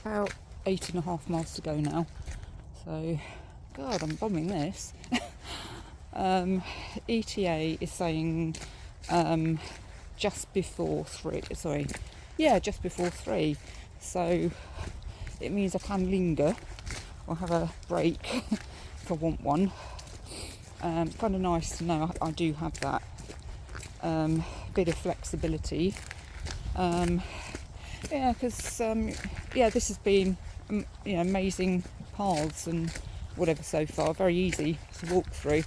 about 8.5 miles to go now. So, God, I'm bombing this. ETA is saying just before 3. Sorry, yeah, just before 3. So it means I can linger or have a break if I want one. Kind of nice to know I do have that bit of flexibility. Yeah, because this has been amazing paths and whatever so far, very easy to walk through.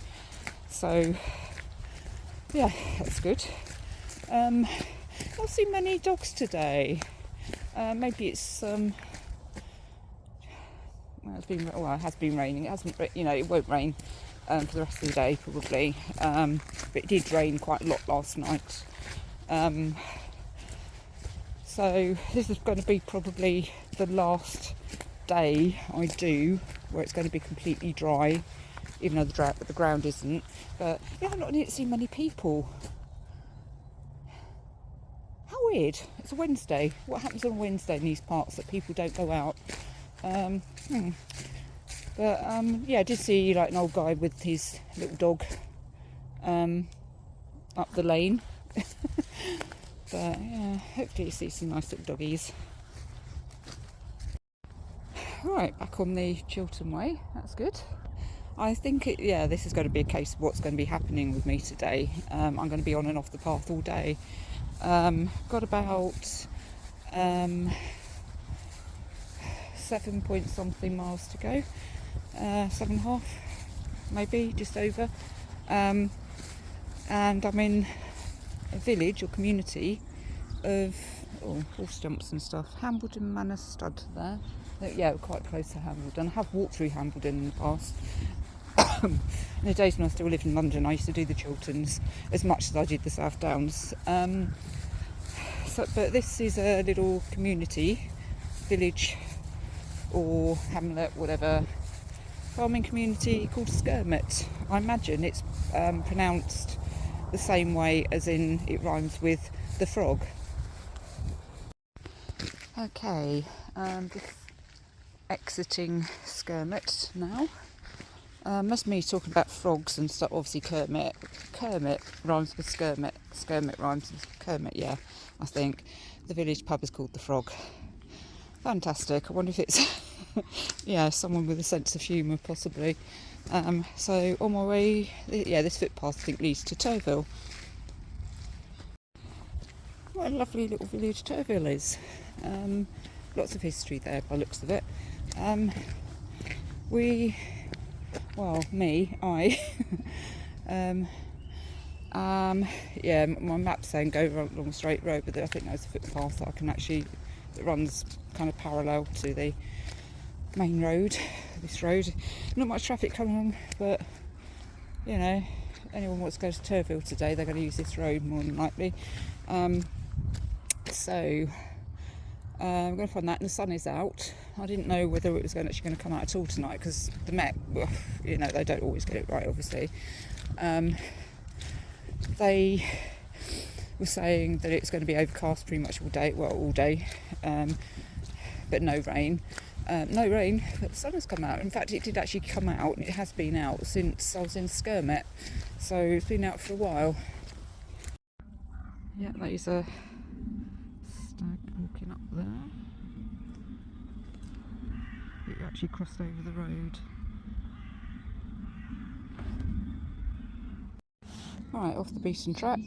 So yeah, that's good. Not seen many dogs today. Maybe it's it has been raining. It hasn't, it won't rain for the rest of the day probably. But it did rain quite a lot last night. So this is going to be probably the last day I do where it's going to be completely dry, even though the ground isn't. But yeah, I've not seen many people. How weird. It's a Wednesday. What happens on a Wednesday in these parts that people don't go out? But I did see like an old guy with his little dog up the lane. But yeah, hopefully you see some nice little doggies. Right, back on the Chiltern Way. That's good. I think this is going to be a case of what's going to be happening with me today. I'm going to be on and off the path all day. Got about 7 point something miles to go. 7.5 maybe, just over. And I'm in a village or community of horse jumps and stuff. Hambledon Manor Stud there. Yeah, we're quite close to Hambledon. I have walked through Hambledon in the past. In the days when I still lived in London, I used to do the Chilterns as much as I did the South Downs. But this is a little community, village or hamlet, whatever, farming community called Skirmett. I imagine it's pronounced the same way as in it rhymes with the frog. Okay, just exiting Skirmett now. That's me talking about frogs and stuff. Obviously Kermit rhymes with Skirmett. Skirmett rhymes with Kermit, yeah, I think. The village pub is called the Frog. Fantastic. I wonder if it's someone with a sense of humour possibly. So on my way, this footpath I think leads to Turville. What a lovely little village Turville is. Lots of history there by the looks of it. My map's saying go along a straight road, but I think there's a footpath that that runs kind of parallel to the main road, this road. Not much traffic coming on, but anyone wants to go to Turville today, they're going to use this road more than likely. So I'm going to find that, and the sun is out. I didn't know whether it was actually going to come out at all tonight, because the Met, they don't always get it right, obviously. They were saying that it's going to be overcast pretty much all day, but no rain. But the sun has come out. In fact, it did actually come out, and it has been out since I was in Skirmett, so it's been out for a while. Yeah, that is a stag walking up there. It actually crossed over the road. Right, off the beaten track.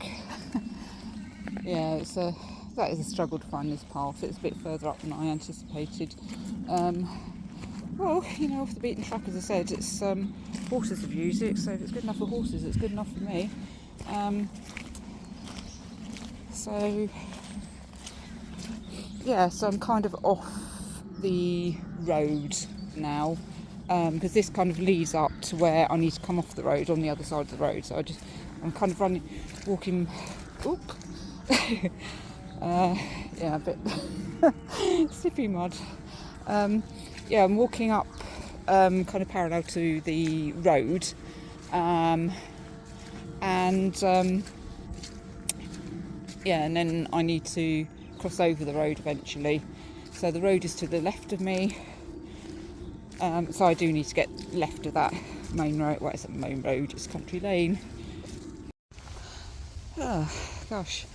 Yeah, that is a struggle to find this path. It's a bit further up than I anticipated. Off the beaten track, as I said, it's horses have used it, so if it's good enough for horses, it's good enough for me. So I'm kind of off the road now, because this kind of leads up to where I need to come off the road on the other side of the road. So I'm kind of walking. A bit sippy mud. I'm walking up kind of parallel to the road, and then I need to cross over the road eventually. So the road is to the left of me, so I do need to get left of that main road. Well, it's a main road, it's country lane. Oh gosh,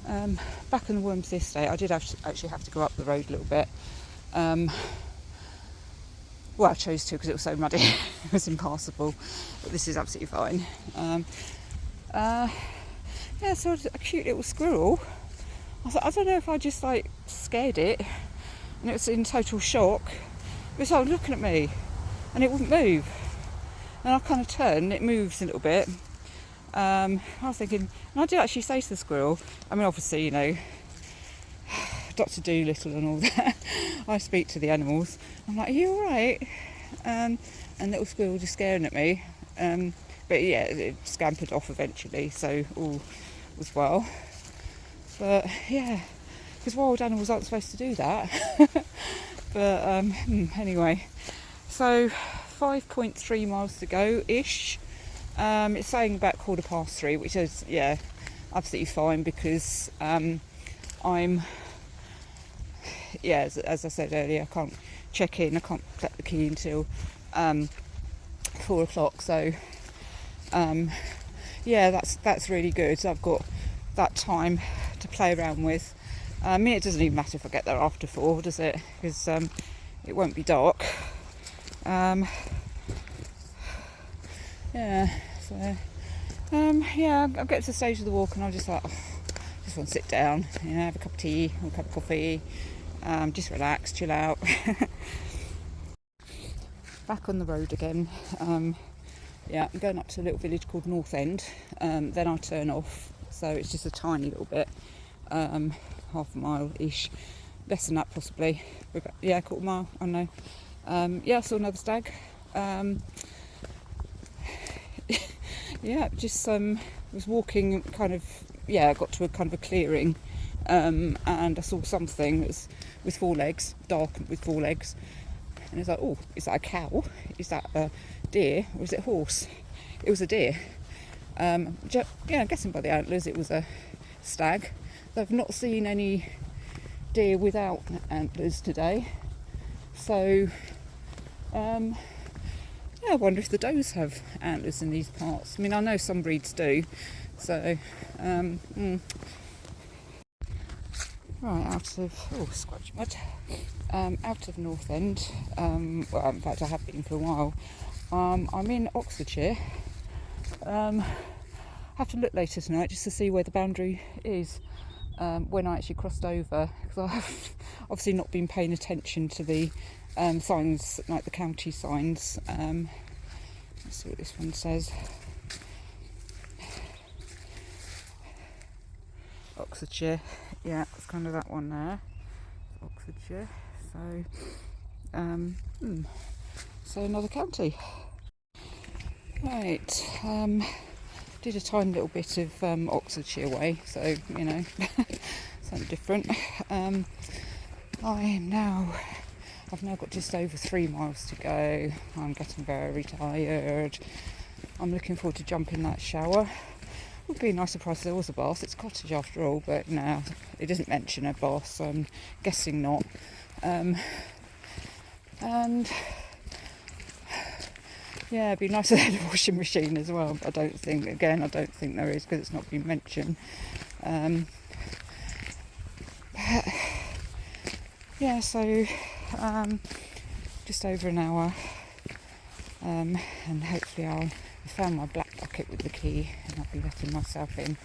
back in the Wormsley estate I did actually have to go up the road a little bit. Well, I chose to because it was so muddy. It was impassable, but this is absolutely fine. Yeah, so a cute little squirrel. I don't know if I just like scared it and it was in total shock. It was like looking at me and it wouldn't move. And I kind of turned and it moves a little bit. I was thinking, and I did actually say to the squirrel, I mean, obviously, you know, Dr. Dolittle and all that, I speak to the animals. I'm like, are you alright? And little squirrel just staring at me. But yeah, it scampered off eventually, so all was well. But yeah, because wild animals aren't supposed to do that. But anyway, so 5.3 miles to go-ish. It's saying about 3:15, which is, yeah, absolutely fine because I'm, yeah, as I said earlier, I can't check in, I can't collect the key until 4 o'clock. So yeah, that's really good. I've got that time to play around with. I mean, it doesn't even matter if I get there after 4, does it? Because it won't be dark. Yeah, so yeah, I'll get to the stage of the walk and I'm just like, oh, just want to sit down, you know, have a cup of tea or a cup of coffee, just relax, chill out. Back on the road again. Yeah, I'm going up to a little village called Northend. Then I'll turn off, so it's just a tiny little bit, half a mile-ish, less than that possibly. Yeah, 1/4 mile, I don't know. Yeah, I saw another stag. Yeah, just was walking kind of, yeah, I got to a kind of a clearing, and I saw something that was with 4 legs, dark with 4 legs, and it's like, oh, is that a cow? Is that a deer? Or is it a horse? It was a deer. Yeah, I'm guessing by the antlers it was a stag. I've not seen any deer without antlers today, so yeah, I wonder if the does have antlers in these parts. I mean, I know some breeds do, so right, out of, oh, scratch mud, out of Northend. Well, in fact I have been for a while. I'm in Oxfordshire. Have to look later tonight just to see where the boundary is, when I actually crossed over, because I've obviously not been paying attention to the signs, like the county signs. Let's see what this one says. Oxfordshire, yeah, it's kind of that one there, Oxfordshire. So so another county. Right, did a tiny little bit of Oxfordshire way, so you know, something different. I've now got just over 3 miles to go. I'm getting very tired. I'm looking forward to jumping that shower. Would be a nice surprise if there was a bath. It's a cottage after all, but no, it doesn't mention a bath, so I'm guessing not. And yeah, it'd be nice if they had a washing machine as well, but I don't think there is, because it's not been mentioned. Yeah, so just over an hour, and hopefully I found my black bucket with the key and I'll be letting myself in.